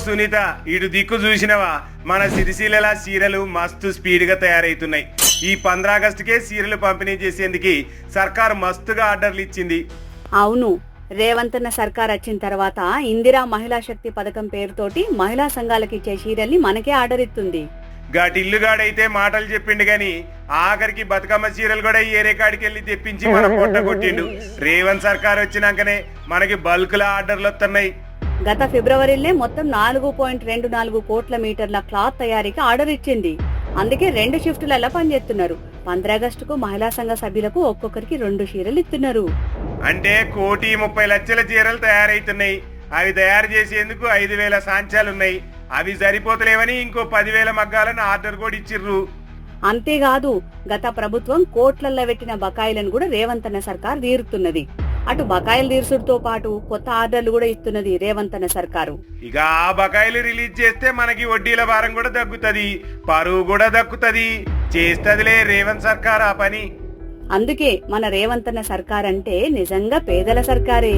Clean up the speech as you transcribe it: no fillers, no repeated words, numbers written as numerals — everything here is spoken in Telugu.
సునీత, ఇటు దిక్కు చూసినవా? మన సిరిసిల్ల చీరలు మస్తు స్పీడ్ గా తయారైతున్నాయి. ఈ 15 ఆగస్టుకే చీరలు పంపిణీ చేసేందుకు సర్కారు మస్తుగా ఆర్డర్లు ఇచ్చింది. అవును, రేవంత్ అన్న సర్కార్ వచ్చిన తర్వాత ఇందిరా మహిళా శక్తి పథకం పేరుతోటి మహిళా సంఘాలకు ఇచ్చే చీరల్ని మనకే ఆర్డర్ ఇస్తుంది. టిల్లుగాడైతే మాటలు చెప్పిండు గాని ఆఖరికి బతుకమ్మ చీరలు కూడా ఏరే కాడికి వెళ్ళి తెప్పించి మన పొట్ట కొట్టిండు. రేవంత్ సర్కార్ వచ్చినాకనే మనకి బల్క్ ఆర్డర్లు వస్తున్నాయి. గత ఫిబ్రవరిలోనే మొత్తం 4.24 కోట్ల మీటర్ల క్లాత్ తయారీకి ఆర్డర్ ఇచ్చింది. అందుకే 2 షిఫ్టులలో పనిచేస్తున్నారు. 15 ఆగస్టుకు మహిళా సంఘ సభ్యులకు ఒక్కొక్కరికి 2 చీరలు ఇస్తున్నారు. అంటే 1,30,00,000 చీరలు తయారైతున్నాయి. అవి తయారు చేసేందుకు 5,000 సాంచాలున్నాయి. అవి సరిపోతలేవని ఇంకో 10,000 మగ్గాలను ఆర్డర్ కూడా ఇచ్చిర్రు. అంతేకాదు, గత ప్రభుత్వం కోట్లల్లో పెట్టిన బకాయిలను కూడా రేవంత్ అన్న సర్కార్ తీరుతున్నది. అటు బకాయిలు తీర్చుడుతో పాటు కొత్త ఆర్డర్లు కూడా ఇస్తున్నది రేవంత్ అన్న సర్కారు. ఇక ఆ బకాయిలు రిలీజ్ చేస్తే మనకి వడ్డీల భారం కూడా తగ్గుతుంది, పరువు కూడా దక్కుతుంది. చేస్తదిలే రేవంత్ సర్కార్ ఆ పని. అందుకే మన రేవంత్ అన్న సర్కార్ అంటే నిజంగా పేదల సర్కారే.